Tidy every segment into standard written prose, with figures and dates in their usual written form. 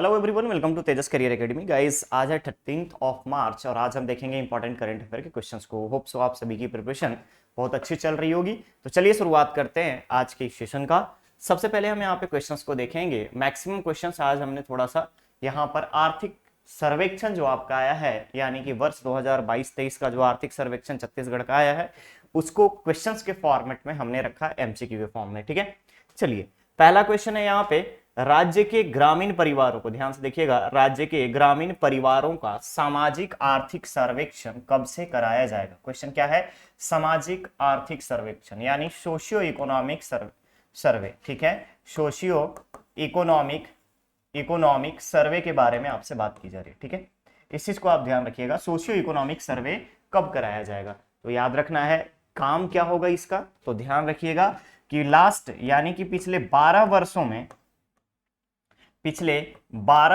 Hello everyone, welcome to Tejas career academy. Guys, आज है 13 March और आज हम देखेंगे इंपॉर्टेंट करंट अफेयर के क्वेश्चंस को। होप सो आप सभी की प्रिपरेशन बहुत अच्छी चल रही होगी। तो चलिए शुरुआत करते हैं आज के सेशन का। सबसे पहले हम यहाँ पे क्वेश्चंस को देखेंगे। मैक्सिमम क्वेश्चंस आज हमने थोड़ा सा यहाँ पर आर्थिक सर्वेक्षण जो आपका आया है, यानी कि वर्ष 2022-23 का जो आर्थिक सर्वेक्षण छत्तीसगढ़ का आया है, उसको क्वेश्चंस के फॉर्मेट में हमने रखा एमसीक्यू के फॉर्म में। ठीक है, चलिए पहला क्वेश्चन है यहाँ पे, राज्य के ग्रामीण परिवारों को, ध्यान से देखिएगा, राज्य के ग्रामीण परिवारों का सामाजिक आर्थिक सर्वेक्षण कब से कराया जाएगा। क्वेश्चन क्या है? सामाजिक आर्थिक सर्वेक्षण यानी सोशियो इकोनॉमिक सर्वे। ठीक है, सोशियो इकोनॉमिक सर्वे के बारे में आपसे बात की जा रही है। ठीक है, इस चीज को आप ध्यान रखिएगा, सोशियो इकोनॉमिक सर्वे कब कराया जाएगा। तो याद रखना है काम क्या होगा इसका। तो ध्यान रखिएगा कि लास्ट यानी कि पिछले 12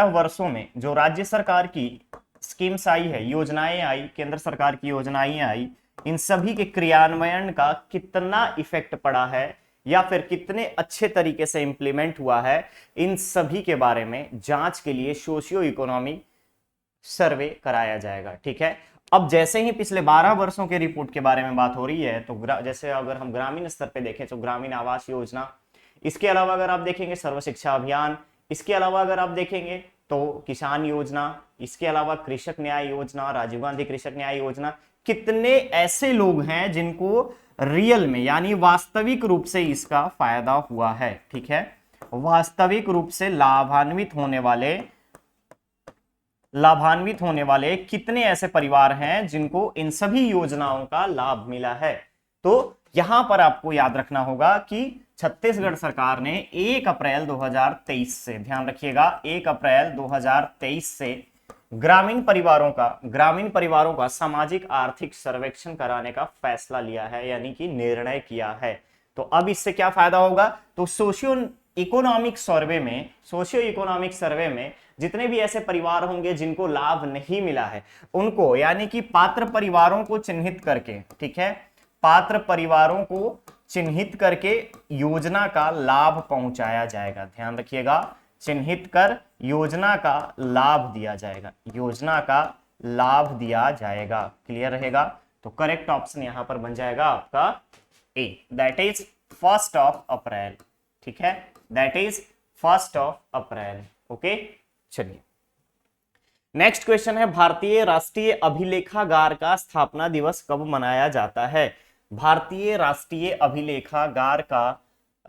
वर्षों में जो राज्य सरकार की स्कीम्स आई है, योजनाएं आई, केंद्र सरकार की योजनाएं आई, इन सभी के क्रियान्वयन का कितना इफेक्ट पड़ा है या फिर कितने अच्छे तरीके से इंप्लीमेंट हुआ है, इन सभी के बारे में जांच के लिए सोशियो इकोनॉमिक सर्वे कराया जाएगा। ठीक है, अब जैसे ही पिछले 12 वर्षों के रिपोर्ट के बारे में बात हो रही है, तो जैसे अगर हम ग्रामीण स्तर पे देखें तो ग्रामीण आवास योजना, इसके अलावा अगर आप देखेंगे सर्व शिक्षा अभियान, इसके अलावा अगर आप देखेंगे तो किसान योजना, इसके अलावा कृषक न्याय योजना, राजीव गांधी कृषक न्याय योजना, कितने ऐसे लोग हैं जिनको रियल में यानी वास्तविक रूप से इसका फायदा हुआ है। ठीक है, वास्तविक रूप से लाभान्वित होने वाले कितने ऐसे परिवार हैं जिनको इन सभी योजनाओं का लाभ मिला है। तो यहां पर आपको याद रखना होगा कि छत्तीसगढ़ सरकार ने 1 अप्रैल 2023 से, ध्यान रखिएगा, 1 अप्रैल 2023 से ग्रामीण परिवारों का सामाजिक आर्थिक सर्वेक्षण कराने का फैसला लिया है, यानी कि निर्णय किया है। तो अब इससे क्या फायदा होगा? तो सोशियो इकोनॉमिक सर्वे में जितने भी ऐसे परिवार होंगे जिनको लाभ नहीं मिला है, उनको यानी कि पात्र परिवारों को चिन्हित करके, ठीक है, पात्र परिवारों को चिन्हित करके योजना का लाभ पहुंचाया जाएगा। ध्यान रखिएगा, चिन्हित कर योजना का लाभ दिया जाएगा, योजना का लाभ दिया जाएगा। क्लियर रहेगा? तो करेक्ट ऑप्शन यहां पर बन जाएगा आपका ए, दैट इज 1 अप्रैल। ठीक है, दैट इज 1 अप्रैल। ओके, चलिए नेक्स्ट क्वेश्चन है, भारतीय राष्ट्रीय अभिलेखागार का स्थापना दिवस कब मनाया जाता है? भारतीय राष्ट्रीय अभिलेखागार का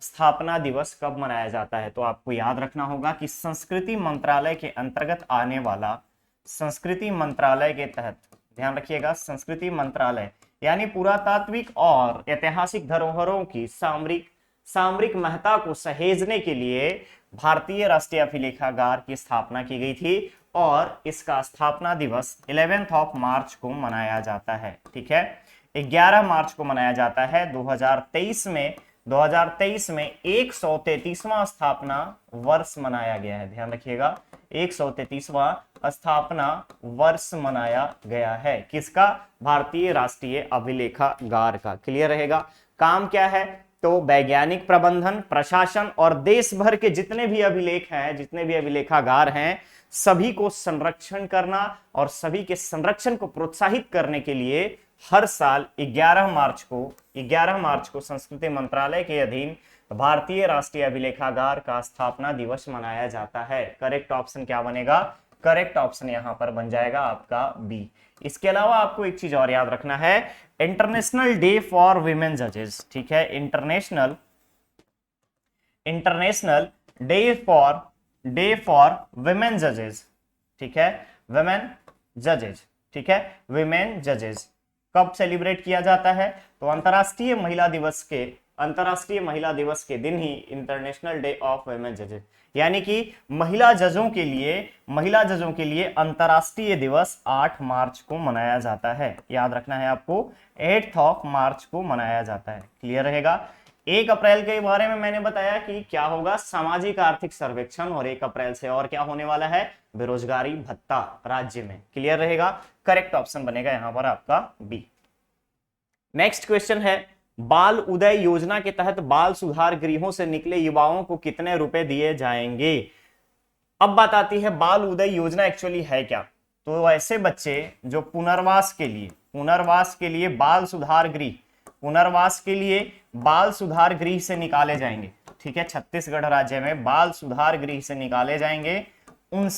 स्थापना दिवस कब मनाया जाता है? तो आपको याद रखना होगा कि संस्कृति मंत्रालय के अंतर्गत आने वाला, संस्कृति मंत्रालय के तहत, ध्यान रखिएगा, संस्कृति मंत्रालय यानी पुरातात्विक और ऐतिहासिक धरोहरों की सामरिक महत्ता को सहेजने के लिए भारतीय राष्ट्रीय अभिलेखागार की स्थापना की गई थी और इसका स्थापना दिवस 11 मार्च को मनाया जाता है। ठीक है, 11 मार्च को मनाया जाता है। 2023 में 133वां स्थापना वर्ष मनाया गया है। ध्यान रखिएगा, 133वां स्थापना वर्ष मनाया गया है। किसका? भारतीय राष्ट्रीय अभिलेखागार का। क्लियर रहेगा? काम क्या है? तो वैज्ञानिक प्रबंधन, प्रशासन और देश भर के जितने भी अभिलेख हैं, जितने भी अभिलेखागार हैं, सभी को संरक्षण करना और सभी के संरक्षण को प्रोत्साहित करने के लिए हर साल 11 मार्च को संस्कृति मंत्रालय के अधीन भारतीय राष्ट्रीय अभिलेखागार का स्थापना दिवस मनाया जाता है। करेक्ट ऑप्शन क्या बनेगा? करेक्ट ऑप्शन यहां पर बन जाएगा आपका बी। इसके अलावा आपको एक चीज और याद रखना है, इंटरनेशनल डे फॉर विमेन जजेस। ठीक है, इंटरनेशनल डे फॉर विमेन जजेस। ठीक है, विमेन जजेस। ठीक है, विमेन जजेस कब सेलिब्रेट किया जाता है? तो अंतरराष्ट्रीय महिला दिवस के दिन ही इंटरनेशनल डे ऑफ वुमेन जजेस, यानी कि महिला जजों के लिए अंतरराष्ट्रीय दिवस 8 मार्च को मनाया जाता है। याद रखना है आपको, 8 मार्च को मनाया जाता है। क्लियर रहेगा? 1 अप्रैल के बारे में मैंने बताया कि क्या होगा, सामाजिक आर्थिक सर्वेक्षण, और 1 अप्रैल से और क्या होने वाला है? बेरोजगारी भत्ता राज्य में। क्लियर रहेगा? करेक्ट ऑप्शन बनेगा यहां पर आपका बी। नेक्स्ट क्वेश्चन है, बाल उदय योजना के तहत बाल सुधार गृहों से निकले युवाओं को कितने रुपए दिए जाएंगे? अब बात आती है बाल उदय योजना एक्चुअली है क्या। तो ऐसे बच्चे जो पुनर्वास के लिए बाल सुधार गृह, पुनर्वास के लिए बाल सुधार गृह से निकाले जाएंगे, ठीक है, छत्तीसगढ़ राज्य में बाल सुधार गृह से निकाले जाएंगे, उन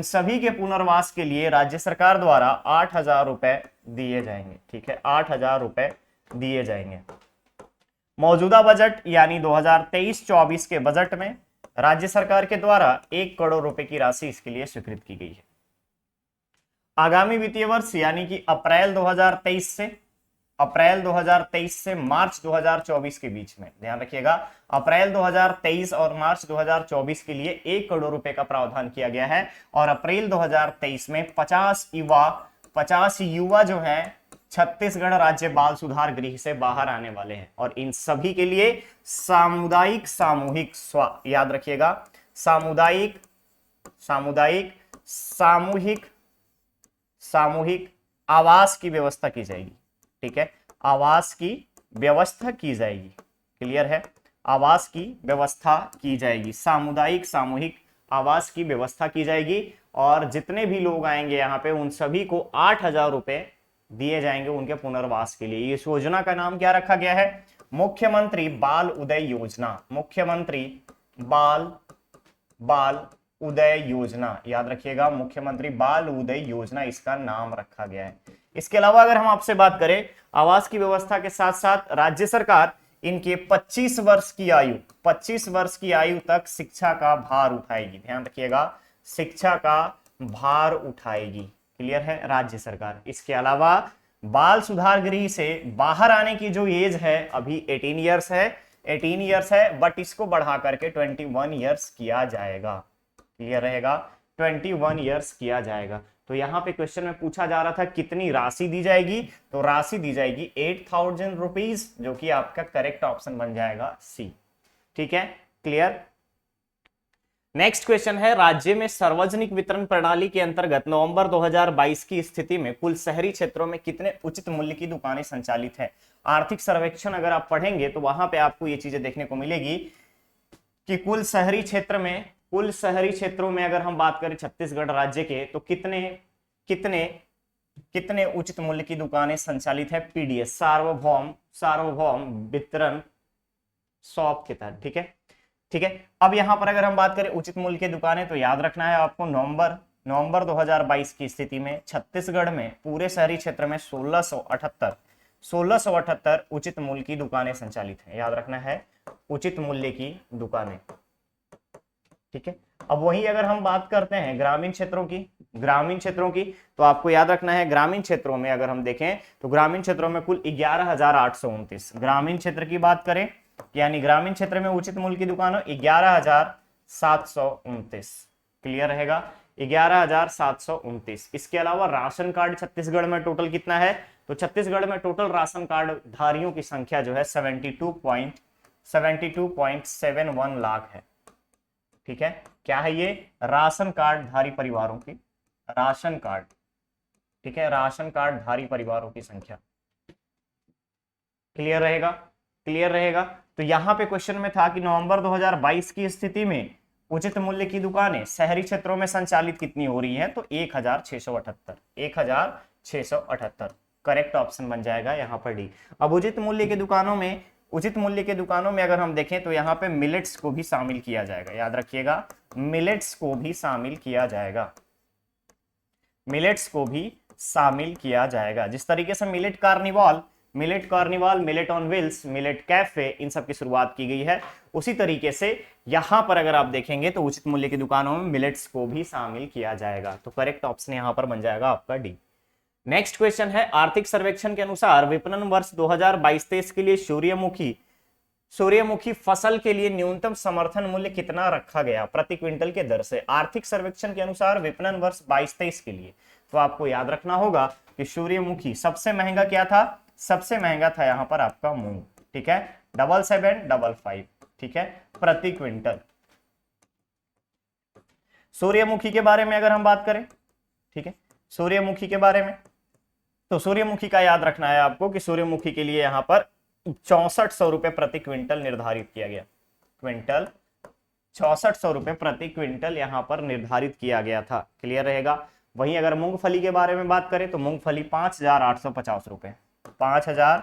सभी के पुनर्वास के लिए राज्य सरकार द्वारा 8,000 रुपए दिए जाएंगे, ठीक है, 8,000 रुपए दिए जाएंगे। मौजूदा बजट यानी 2023-24 के बजट में राज्य सरकार के द्वारा 1 करोड़ रुपए की राशि इसके लिए स्वीकृत की गई है। आगामी वित्तीय वर्ष यानी कि अप्रैल 2023 से मार्च 2024 के बीच में, ध्यान रखिएगा, अप्रैल 2023 और मार्च 2024 के लिए 1 करोड़ रुपए का प्रावधान किया गया है। और अप्रैल 2023 में 50 युवा जो हैं छत्तीसगढ़ राज्य बाल सुधार गृह से बाहर आने वाले हैं, और इन सभी के लिए याद रखिएगा, सामूहिक आवास की व्यवस्था की जाएगी, ठीक है, आवास की व्यवस्था की जाएगी, क्लियर है, आवास की व्यवस्था की जाएगी, सामूहिक आवास की व्यवस्था की जाएगी। और जितने भी लोग आएंगे यहाँ पे उन सभी को 8,000 रुपए दिए जाएंगे उनके पुनर्वास के लिए। इस योजना का नाम क्या रखा गया है? मुख्यमंत्री बाल उदय योजना, मुख्यमंत्री बाल उदय योजना, याद रखिएगा, मुख्यमंत्री बाल उदय योजना इसका नाम रखा गया है। इसके अलावा अगर हम आपसे बात करें आवास की व्यवस्था के साथ साथ राज्य सरकार इनके 25 वर्ष की आयु तक शिक्षा का भार उठाएगी, ध्यान रखिएगा, शिक्षा का भार उठाएगी, क्लियर है, राज्य सरकार। इसके अलावा बाल सुधार गृह से बाहर आने की जो एज है अभी 18 इयर्स है, बट इसको बढ़ा करके 21 इयर्स किया जाएगा, क्लियर रहेगा, 21 इयर्स किया जाएगा। तो यहाँ पे क्वेश्चन में पूछा जा रहा था कितनी राशि दी जाएगी, तो राशि दी जाएगी 8,000 रुपीज, जो कि आपका करेक्ट ऑप्शन बन जाएगा सी, ठीक है, क्लियर। नेक्स्ट क्वेश्चन है, राज्य में सार्वजनिक वितरण प्रणाली के अंतर्गत नवंबर 2022 की स्थिति में कुल शहरी क्षेत्रों में कितने उचित मूल्य की दुकानें संचालित है। आर्थिक सर्वेक्षण अगर आप पढ़ेंगे तो वहां पे आपको ये चीजें देखने को मिलेगी कि कुल शहरी क्षेत्रों में अगर हम बात करें छत्तीसगढ़ राज्य के, तो कितने उचित मूल्य की दुकानें संचालित है। पीडीएस, सार्वभौम वितरण शॉप के तहत, ठीक है। अब यहां पर अगर हम बात करें उचित मूल्य की दुकानें, तो याद रखना है आपको नवंबर 2022 की स्थिति में छत्तीसगढ़ में पूरे शहरी क्षेत्र में 1678 उचित मूल्य की दुकानें संचालित हैं, याद रखना है, उचित मूल्य की दुकानें, ठीक है। अब वही अगर हम बात करते हैं ग्रामीण क्षेत्रों की, तो आपको याद रखना है ग्रामीण क्षेत्रों में अगर हम देखें तो ग्रामीण क्षेत्रों में कुल 11,829, ग्रामीण क्षेत्र की बात करें यानी ग्रामीण क्षेत्र में उचित मूल्य की दुकानों 11,729, क्लियर रहेगा, 11,729। इसके अलावा राशन कार्ड छत्तीसगढ़ में टोटल कितना है, तो छत्तीसगढ़ में टोटल राशन कार्ड धारियों की संख्या जो है 72.71 लाख है, ठीक है। क्या है ये? राशन कार्ड धारी परिवारों की, राशन कार्ड, ठीक है, राशन कार्ड धारी परिवारों की संख्या, क्लियर रहेगा। तो यहां पे क्वेश्चन में था कि नवंबर 2022 की स्थिति में उचित मूल्य की दुकानें शहरी क्षेत्रों में संचालित कितनी हो रही हैं, तो 1,678, करेक्ट ऑप्शन बन जाएगा यहाँ पर डी। अब उचित मूल्य की दुकानों में अगर हम देखें तो यहाँ पे मिलेट्स को भी शामिल किया जाएगा, याद रखिएगा, मिलेट्स को भी शामिल किया जाएगा, जिस तरीके से millet carnival, millet on wheels, millet cafe, इन सब की शुरुआत की गई है, उसी तरीके से यहां पर अगर आप देखेंगे तो उचित मूल्य की दुकानों में मिलेट्स को भी शामिल किया जाएगा। तो करेक्ट ऑप्शन यहां पर बन जाएगा आपका डी। नेक्स्ट क्वेश्चन है, आर्थिक सर्वेक्षण के अनुसार विपणन वर्ष 2022-23 के लिए सूर्यमुखी फसल के लिए न्यूनतम समर्थन मूल्य कितना रखा गया प्रति क्विंटल के दर से। आर्थिक सर्वेक्षण के अनुसार विपणन वर्ष 22-23 के लिए, तो आपको याद रखना होगा कि सूर्यमुखी सबसे महंगा क्या था, सबसे महंगा था यहां पर आपका मूंग, ठीक है, 7755, ठीक है, प्रति क्विंटल। सूर्यमुखी के बारे में अगर हम बात करें, ठीक है, सूर्यमुखी के बारे में, तो सूर्यमुखी का याद रखना है आपको कि सूर्यमुखी के लिए यहां पर 6400 रुपए प्रति क्विंटल निर्धारित किया गया, क्विंटल 6400 रुपए प्रति क्विंटल यहां पर निर्धारित किया गया था। क्लियर रहेगा। वहीं अगर मूंगफली के बारे में बात करें तो मूंगफली 5850 रुपए, 5000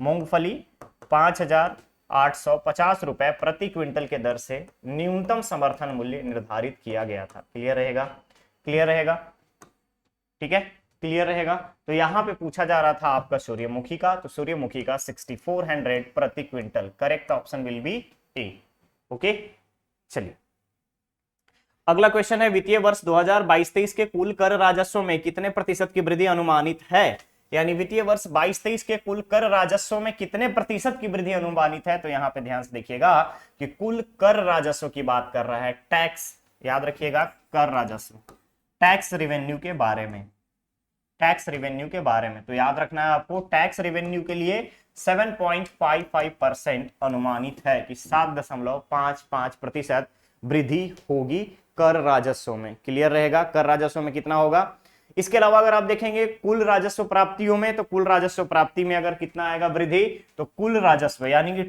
मूंगफली 5850 रुपए प्रति क्विंटल के दर से न्यूनतम समर्थन मूल्य निर्धारित किया गया था। क्लियर रहेगा, क्लियर रहेगा, ठीक है, क्लियर रहेगा। तो यहां पे पूछा जा रहा था आपका सूर्यमुखी का, तो सूर्यमुखी का 6400 प्रति quintal, correct option will be A. Okay, चलिए अगला क्वेश्चन है, वित्तीय वर्ष 2022-23 के कुल कर राजस्व में कितने प्रतिशत की वृद्धि अनुमानित है? यानी वित्तीय वर्ष 22-23 के कुल कर राजस्व में कितने प्रतिशत की वृद्धि अनुमानित है? तो यहां पे ध्यान से देखिएगा कि कुल कर राजस्व की बात कर रहा है, टैक्स, याद रखिएगा, कर राजस्व, टैक्स रेवेन्यू के बारे में, टैक्स रेवेन्यू के बारे में। तो याद रखना है आपको, टैक्स रेवेन्यू के लिए 7.55% अनुमानित है कि 7.55% वृद्धि होगी कर राजस्व में। क्लियर रहेगा, कर राजस्व में कितना होगा। इसके अलावा अगर आप देखेंगे कुल राजस्व प्राप्तियों में, तो कुल राजस्व प्राप्ति में अगर कितना आएगा वृद्धि, तो कुल राजस्व यानी कि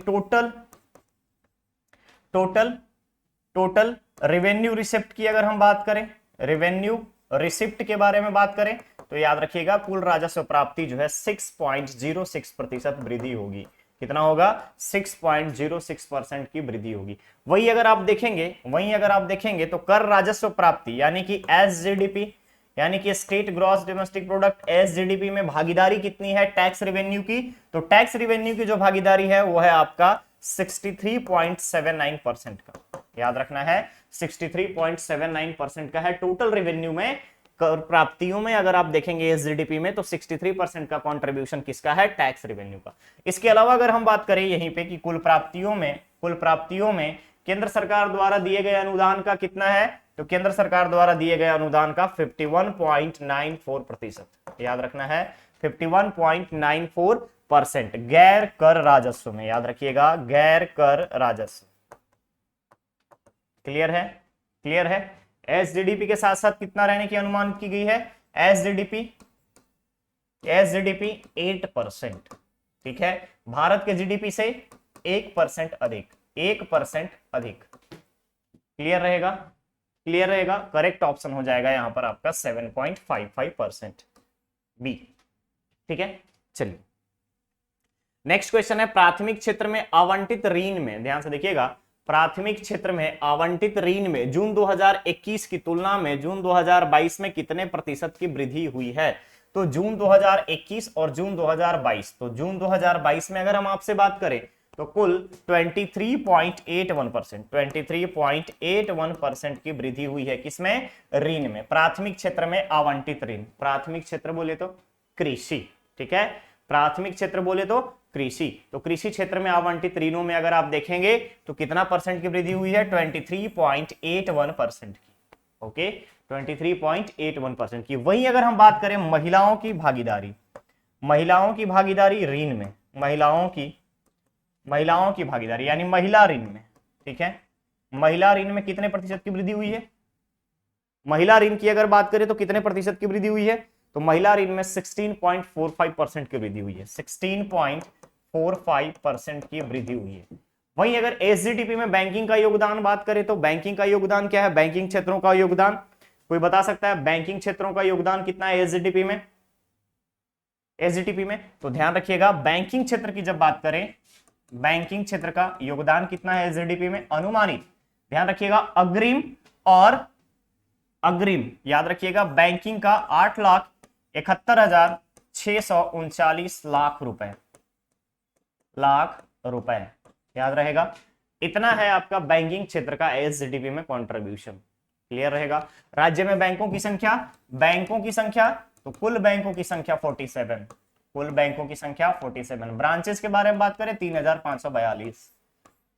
टोटल रेवेन्यू रिसिप्ट की अगर हम बात करें, रेवेन्यू रिसिप्ट के बारे में बात करें, तो याद रखिएगा कुल राजस्व प्राप्ति जो है 6.06% वृद्धि होगी। कितना होगा, 6.06% की वृद्धि होगी। वही अगर आप देखेंगे तो कर राजस्व प्राप्ति यानी कि एसजीडीपी, यानी कि स्टेट ग्रॉस डोमेस्टिक प्रोडक्ट, एसजीडीपी में भागीदारी कितनी है टैक्स रेवेन्यू की? तो टैक्स रेवेन्यू की जो भागीदारी है वो है आपका 63.79% का। याद रखना है 63.79% का है टोटल रेवेन्यू में। कर प्राप्तियों में अगर आप देखेंगे एसजीडीपी में, तो 63% का कंट्रीब्यूशन किसका है, टैक्स रेवेन्यू का। इसके अलावा अगर हम बात करें यहीं पे कि कुल प्राप्तियों में केंद्र सरकार द्वारा दिए गए अनुदान का कितना है, तो केंद्र सरकार द्वारा दिए गए अनुदान का 51.94%। याद रखना है 51.94% गैर कर राजस्व में, याद रखिएगा गैर कर राजस्व। क्लियर है, क्लियर है। एसजीडीपी के साथ साथ कितना रहने की अनुमानित की गई है, एसजीडीपी 8%, ठीक है, भारत के जीडीपी से 1% अधिक। क्लियर रहेगा, क्लियर रहेगा। करेक्ट ऑप्शन हो जाएगा यहां पर आपका 7.55% बी। ठीक है, चलिए नेक्स्ट क्वेश्चन है, प्राथमिक क्षेत्र में आवंटित ऋण में, ध्यान से देखिएगा, प्राथमिक क्षेत्र में आवंटित ऋण में जून 2021 की तुलना में जून 2022 में कितने प्रतिशत की वृद्धि हुई है? तो जून 2021 और जून 2022, तो जून 2022 में अगर हम आपसे बात करें तो कुल 23.81% की वृद्धि हुई है। किसमें? ऋण में, प्राथमिक क्षेत्र में आवंटित ऋण। प्राथमिक क्षेत्र बोले तो कृषि, ठीक है, प्राथमिक क्षेत्र बोले तो कृषि। तो कृषि क्षेत्र में आवंटित ऋणों में अगर आप देखेंगे तो कितना परसेंट की वृद्धि हुई है? 23.81% की। ओके, 23.81% की। वहीं अगर हम बात करें महिलाओं की भागीदारी ऋण में, महिलाओं की भागीदारी यानी महिला ऋण में, ठीक है, महिला ऋण में कितने प्रतिशत की वृद्धि हुई है? महिला ऋण की अगर बात करें तो कितने प्रतिशत की वृद्धि हुई है? तो महिला ऋण में 16.45% की वृद्धि हुई है, 16.45% की वृद्धि हुई है। वहीं अगर एसजीडीपी में बैंकिंग का योगदान बात करें तो बैंकिंग का योगदान क्या है? बैंकिंग क्षेत्रों का योगदान कोई बता सकता है? बैंकिंग क्षेत्रों का योगदान कितना है एसजीडीपी में? तो ध्यान रखिएगा, बैंकिंग क्षेत्र की जब बात करें, बैंकिंग क्षेत्र का योगदान कितना है एसजीडीपी में अनुमानित? ध्यान रखिएगा, अग्रिम याद रखिएगा, बैंकिंग का 8,71,639 लाख रुपए याद रहेगा, इतना है आपका बैंकिंग क्षेत्र का एसजीडीपी में कंट्रीब्यूशन। क्लियर रहेगा। राज्य में बैंकों की संख्या तो कुल बैंकों की संख्या 47, कुल बैंकों की संख्या 47। ब्रांचेस के बारे में बात करें 3,542,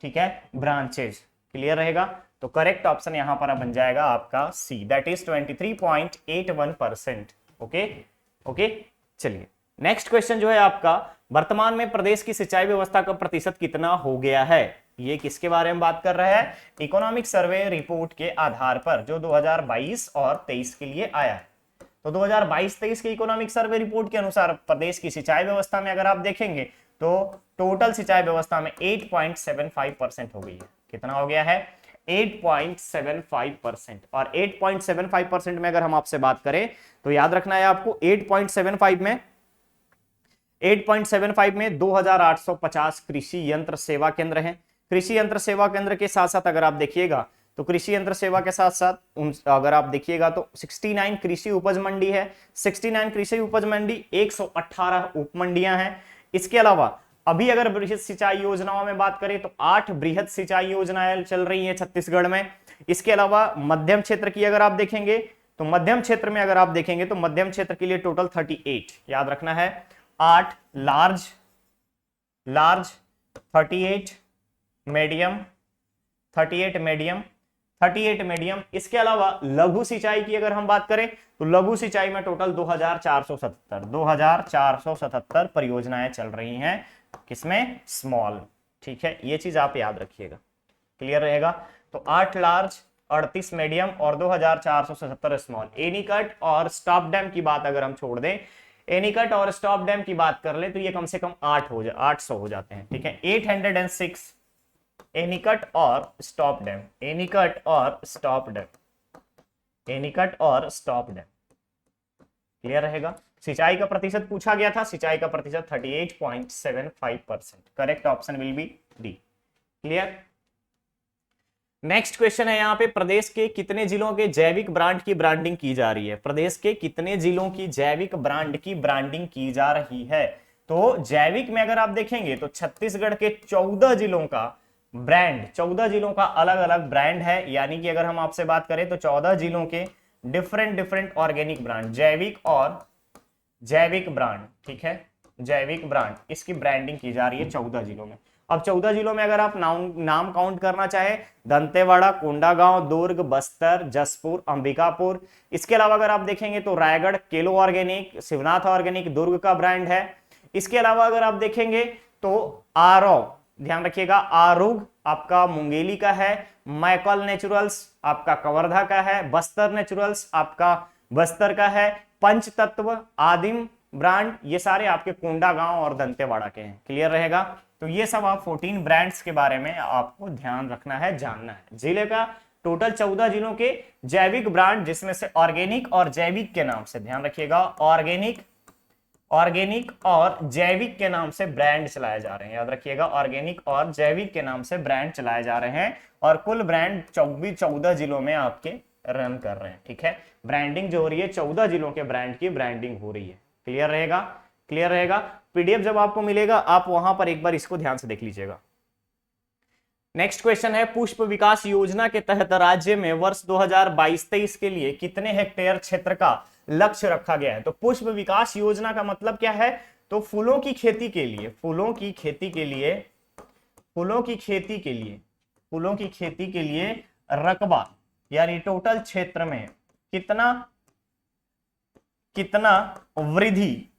ठीक है, ब्रांचेस। क्लियर रहेगा। तो करेक्ट ऑप्शन यहां पर बन जाएगा आपका सी, दैट इज 23.81%। ओके, चलिए नेक्स्ट क्वेश्चन जो है आपका, वर्तमान में प्रदेश की सिंचाई व्यवस्था का प्रतिशत कितना हो गया है? ये किसके बारे में बात कर रहा है? इकोनॉमिक सर्वे रिपोर्ट के आधार पर जो 2022 और 23 के लिए आया है। तो 2022-23 के इकोनॉमिक सर्वे रिपोर्ट के अनुसार प्रदेश की सिंचाई व्यवस्था में अगर आप देखेंगे तो टोटल सिंचाई व्यवस्था में 8.75% हो गई है। कितना हो गया है? 8.75%। और 8.75% में अगर हम आपसे बात करें तो याद रखना है आपको 8.75 में 2850 कृषि यंत्र सेवा केंद्र हैं। कृषि यंत्र सेवा केंद्र के साथ साथ अगर आप देखिएगा तो कृषि यंत्र सेवा के साथ साथ अगर आप देखिएगा तो 69 कृषि उपज मंडी है, 69 कृषि उपज मंडी, 118 उप मंडियां हैं। इसके अलावा अभी अगर बृहद सिंचाई योजनाओं में बात करें तो 8 बृहद सिंचाई योजनाएं चल रही हैं छत्तीसगढ़ में। इसके अलावा मध्यम क्षेत्र की अगर आप देखेंगे तो मध्यम क्षेत्र में अगर आप देखेंगे तो मध्यम क्षेत्र के लिए टोटल 38, याद रखना है 8 लार्ज 38 मीडियम 38 मीडियम। इसके अलावा लघु सिंचाई की अगर हम बात करें तो लघु सिंचाई में टोटल 2477 परियोजनाएं चल रही हैं, किसमें, स्मॉल। ठीक है, ये चीज आप याद रखिएगा, क्लियर रहेगा। तो 8 लार्ज 38 मीडियम और 2477 स्मॉल। एनीकट और स्टॉप डैम की बात अगर हम छोड़ दें, एनीकट और स्टॉप डैम की बात कर ले तो ये कम से कम 800 हो जाते हैं। ठीक है, 806 एनीकट और स्टॉप डैम, एनीकट और स्टॉप डैम, एनीकट और स्टॉप डैम, क्लियर रहेगा। सिंचाई का प्रतिशत पूछा गया था, सिंचाई का प्रतिशत 38.75%। Correct option will be D, clear. Next question है यहाँ पे, प्रदेश के कितने जिलों के जैविक ब्रांड की ब्रांडिंग की जा रही है? प्रदेश के कितने जिलों की जैविक ब्रांड की ब्रांडिंग की जा रही है? तो जैविक में अगर आप देखेंगे तो छत्तीसगढ़ के 14 जिलों का ब्रांड, 14 जिलों का अलग अलग ब्रांड है। यानी कि अगर हम आपसे बात करें तो 14 जिलों के डिफरेंट ऑर्गेनिक ब्रांड, जैविक और जैविक ब्रांड, ठीक है, जैविक ब्रांड, इसकी ब्रांडिंग की जा रही है 14 जिलों में। अब 14 जिलों में अगर आप नाम काउंट करना चाहे, दंतेवाड़ा, कोंडागांव, दुर्ग, बस्तर, जसपुर, अंबिकापुर। इसके अलावा अगर आप देखेंगे तो रायगढ़ केलो ऑर्गेनिक, शिवनाथ ऑर्गेनिक दुर्ग का ब्रांड है। इसके अलावा अगर आप देखेंगे तो आरव, ध्यान रखिएगा, आरुग आपका मुंगेली का है, मैकल नेचुरल्स आपका कवर्धा का है, बस्तर नेचुरल्स आपका बस्तर का है, पंचतत्व, आदिम ब्रांड, ये सारे आपके कोंडागांव और दंतेवाड़ा के हैं, क्लियर रहेगा। तो ये सब आप 14 ब्रांड्स के बारे में आपको ध्यान रखना है, जानना है। जिले का टोटल 14 जिलों के जैविक ब्रांड, जिसमें से ऑर्गेनिक और जैविक के नाम से, ध्यान रखिएगा, ऑर्गेनिक और जैविक के नाम से ब्रांड चलाए जा रहे हैं, याद रखिएगा, ऑर्गेनिक और जैविक के नाम से ब्रांड चलाए जा रहे हैं। और कुल ब्रांड 14 जिलों में आपके रन कर रहे हैं। ठीक है, ब्रांडिंग जो हो रही है 14 जिलों के ब्रांड की ब्रांडिंग हो रही है, क्लियर रहेगा, क्लियर रहेगा। पीडीएफ जब आपको मिलेगा आप वहां पर एक बार इसको ध्यान से देख लीजिएगा। नेक्स्ट क्वेश्चन है, पुष्प विकास योजना के तहत राज्य में वर्ष 2022-23 के लिए कितने हेक्टेयर क्षेत्र का लक्ष्य रखा गया है? तो पुष्प विकास योजना का मतलब क्या है? तो फूलों की खेती के लिए रकबा, यानी टोटल क्षेत्र में कितना वृद्धि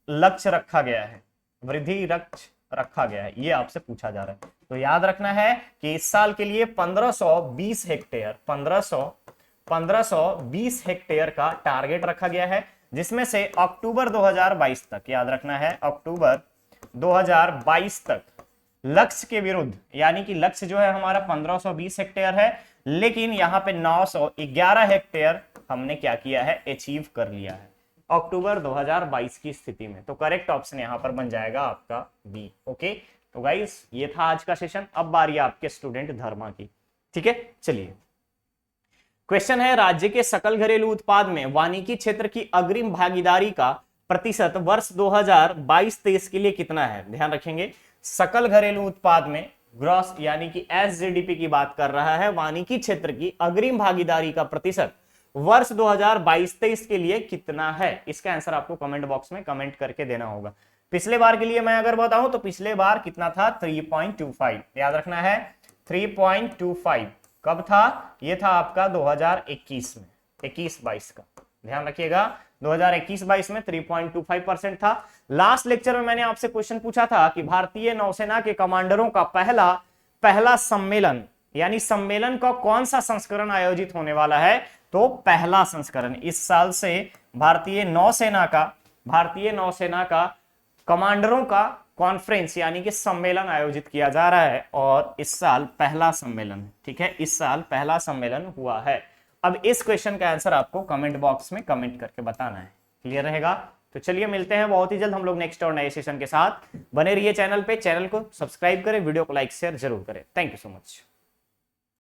लक्ष्य रखा गया है, वृद्धि लक्ष्य रखा गया है, ये आपसे पूछा जा रहा है। तो याद रखना है कि इस साल के लिए 1520 हेक्टेयर का टारगेट रखा गया है, जिसमें से अक्टूबर 2022 तक, याद रखना है, अक्टूबर 2022 तक लक्ष्य के विरुद्ध, यानी कि लक्ष्य जो है हमारा 1520 हेक्टेयर है, लेकिन यहां पे 911 हेक्टेयर हमने क्या किया है, अचीव कर लिया है अक्टूबर 2022 की स्थिति में। तो करेक्ट ऑप्शन यहां पर बन जाएगा आपका बी। ओके, तो गाइस ये था आज का सेशन। अब बारी आपके स्टूडेंट धर्मा की। ठीक है, चलिए क्वेश्चन है, राज्य के सकल घरेलू उत्पाद में वानिकी क्षेत्र की अग्रिम भागीदारी का प्रतिशत वर्ष 2022-23 के लिए कितना है? ध्यान रखेंगे, सकल घरेलू उत्पाद में ग्रॉस यानी कि एसजीडीपी की बात कर रहा है, वानिकी क्षेत्र की अग्रिम भागीदारी का प्रतिशत वर्ष 2022-23 के लिए कितना है? इसका आंसर आपको कमेंट बॉक्स में कमेंट करके देना होगा। पिछले बार के लिए मैं अगर बताऊं तो पिछले बार कितना था, 3.25, याद रखना है 3.25। कब था? ये था आपका 2021 में, 21-22 का, ध्यान रखिएगा, 2021-22 में 3.25% था। लास्ट लेक्चर में मैंने आपसे क्वेश्चन पूछा था कि भारतीय नौसेना के कमांडरों का पहला सम्मेलन, यानी सम्मेलन का कौन सा संस्करण आयोजित होने वाला है? तो पहला संस्करण इस साल से भारतीय नौसेना का कमांडरों का कॉन्फ्रेंस यानी कि सम्मेलन आयोजित किया जा रहा है और इस साल पहला सम्मेलन, ठीक है, इस साल पहला सम्मेलन हुआ है। अब इस क्वेश्चन का आंसर आपको कमेंट बॉक्स में कमेंट करके बताना है। क्लियर रहेगा? तो चलिए मिलते हैं बहुत ही जल्द हम लोग नेक्स्ट और नए सेशन के साथ। बने रहिए चैनल पे, चैनल को सब्सक्राइब करें, वीडियो को लाइक शेयर जरूर करें। Thank you so much.